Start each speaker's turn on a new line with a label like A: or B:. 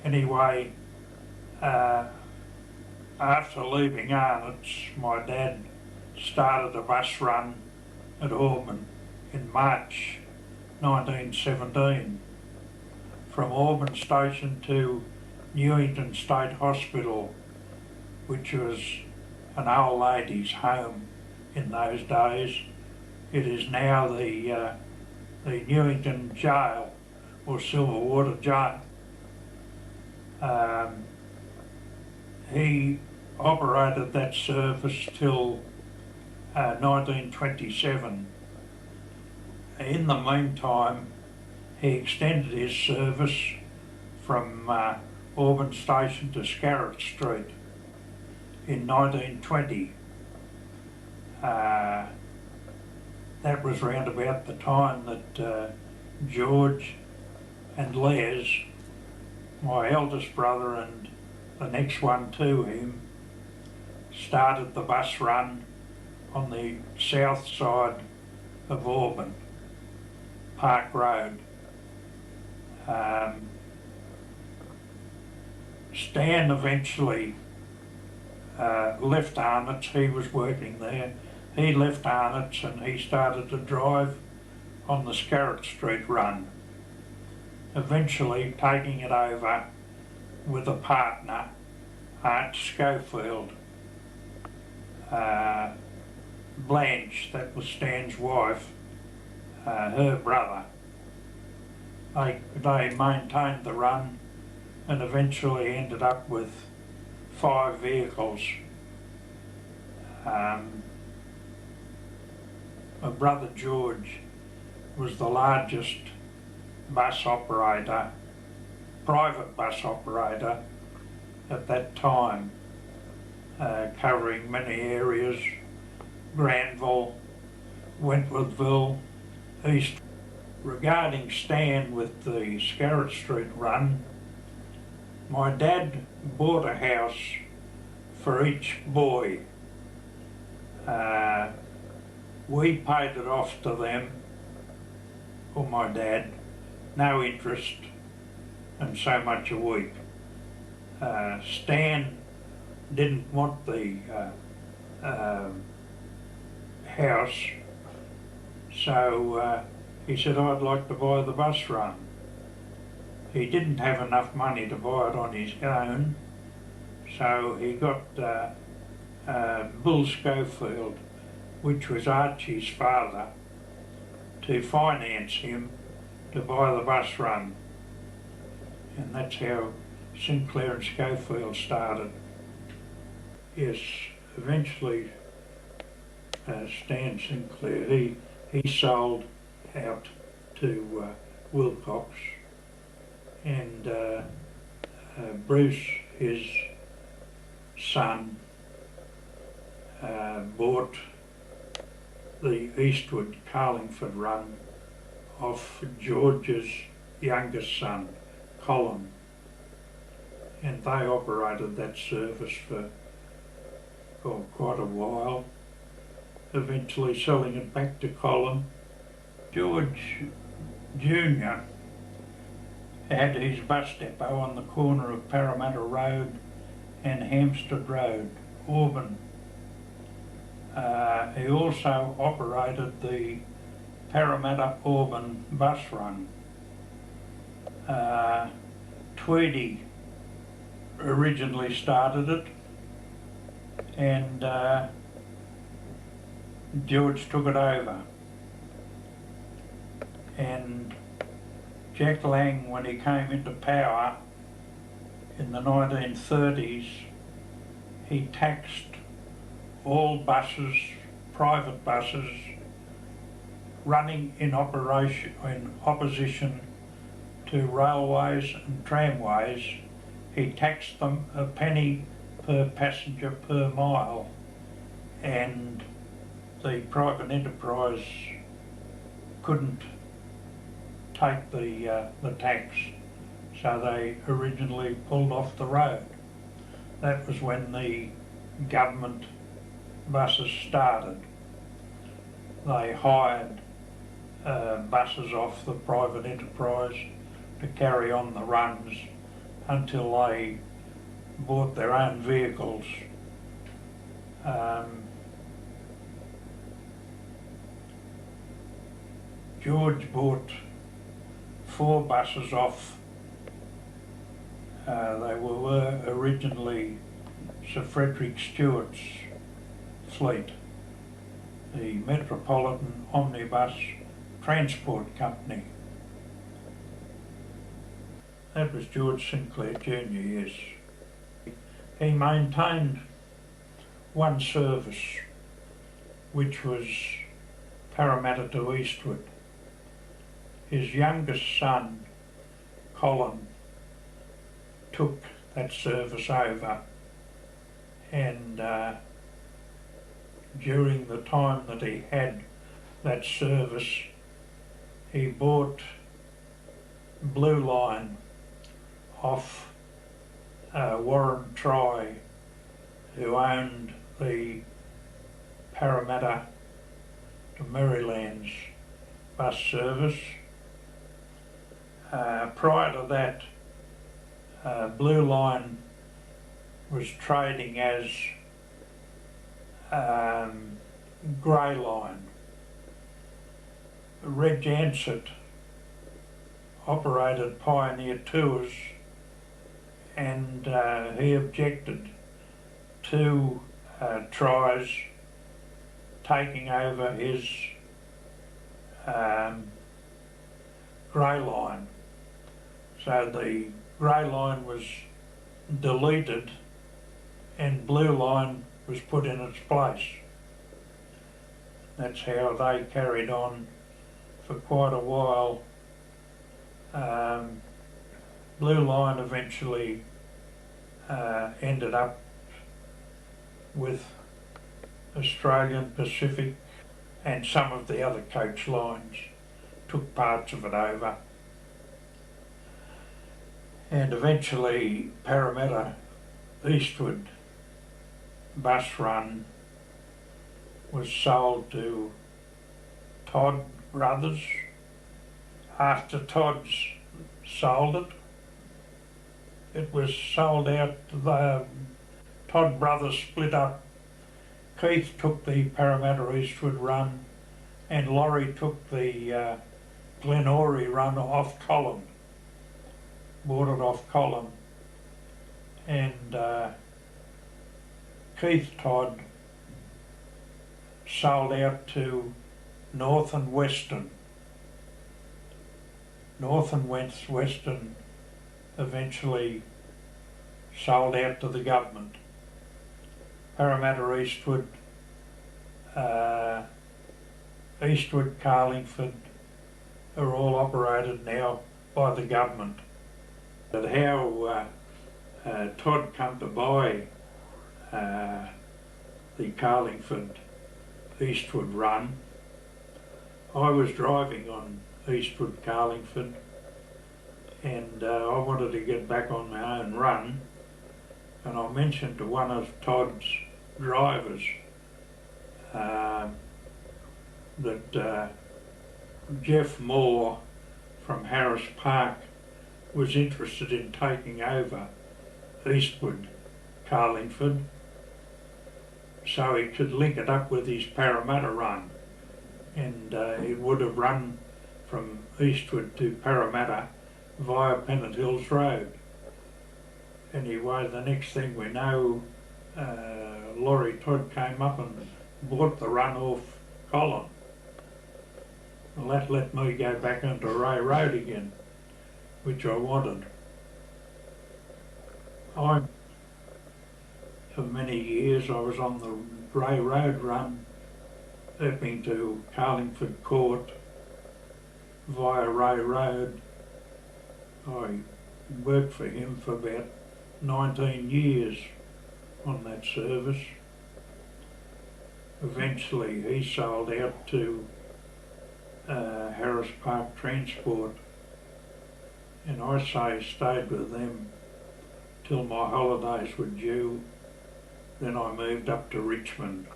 A: Anyway, uh, after leaving Arnott's, my dad started a bus run at Auburn in March 1917 from Auburn Station to Newington State Hospital, which was an old ladies' home in those days. It is now the Newington Jail or Silverwater Jail. He operated that service till 1927. In the meantime, he extended his service from Auburn Station to Scarrett Street in 1920. That was round about the time that George and Les, my eldest brother and the next one to him, started the bus run on the south side of Auburn, Park Road. Stan eventually left Arnott's. He was working there. He left Arnott's and he started to drive on the Scarrett Street run, eventually taking it over with a partner, Art Schofield. Blanche, that was Stan's wife, her brother. They maintained the run and eventually ended up with 5 vehicles. My brother George was the largest bus operator, private bus operator at that time, covering many areas: Granville, Wentworthville, East. Regarding Stan with the Scarrett Street run, my dad bought a house for each boy. We paid it off to them, or my dad, no interest and so much a week. Stan didn't want the house, so he said, "I'd like to buy the bus run." He didn't have enough money to buy it on his own, so he got Bill Schofield, which was Archie's father, to finance him to buy the bus run. And that's how Sinclair and Schofield started. Yes, eventually Stan Sinclair, he sold out to Wilcox, and Bruce, his son, bought the Eastwood Carlingford run off George's youngest son, Colin, and they operated that service for quite a while, eventually selling it back to Colin. George Jr. had his bus depot on the corner of Parramatta Road and Hampstead Road, Auburn. He also operated the Parramatta-Auburn bus run. Tweedy originally started it, and George took it over. And Jack Lang, when he came into power in the 1930s, he taxed all buses, private buses, running in opposition to railways and tramways. He taxed them a penny per passenger per mile, and the private enterprise couldn't take the tax, so they originally pulled off the road. That was when the government buses started. They hired buses off the private enterprise to carry on the runs, until they bought their own vehicles. George bought 4 buses off. They were originally Sir Frederick Stewart's fleet, the Metropolitan Omnibus Transport Company. That was George Sinclair Jr., yes. He maintained one service, which was Parramatta to Eastwood. His youngest son, Colin, took that service over, and during the time that he had that service, he bought Blue Line off Warren Try, who owned the Parramatta to Maryland's bus service. Prior to that, Blue Line was trading as Grey Line. Reg Ansett operated Pioneer Tours, and he objected to Try's taking over his Grey Line. So the Grey Line was deleted and Blue Line was put in its place. That's how they carried on for quite a while. Blue Line eventually ended up with Australian Pacific, and some of the other coach lines took parts of it over. And eventually Parramatta Eastwood bus run was sold to Todd Brothers. After Todd's sold it, it was sold out. The Todd Brothers split up. Keith took the Parramatta Eastwood run, and Laurie took the Glenora run off Colin. Bought it off Colin, and Keith Todd sold out to North and Western. North and Western eventually sold out to the government. Parramatta Eastwood, Eastwood, Carlingford are all operated now by the government. But how Todd come to buy the Carlingford Eastwood run, I was driving on Eastwood Carlingford, and I wanted to get back on my own run, and I mentioned to one of Todd's drivers that Jeff Moore from Harris Park was interested in taking over Eastwood Carlingford so he could link it up with his Parramatta run, and it would have run from Eastwood to Parramatta via Pennant Hills Road. Anyway, the next thing we know, Laurie Todd came up and bought the run off Colin. Well, that let me go back onto Ray Road again, which I wanted. For many years I was on the Ray Road run, Epping to Carlingford Court via Ray Road. I worked for him for about 19 years on that service. Eventually he sold out to Harris Park Transport, and I stayed with them till my holidays were due. Then I moved up to Richmond.